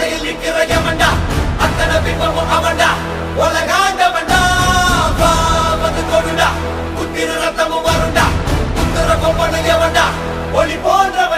பாதையில் நிற்கிற எவன்டா அத்தனை பிம்பமும் அவன்டா உலகாண்டவன்டா வந்து கொடுடா குத்திர ரத்தமும் வருண்டா குத்துற கொம்பனு எவன்டா ஒளி போன்றவன்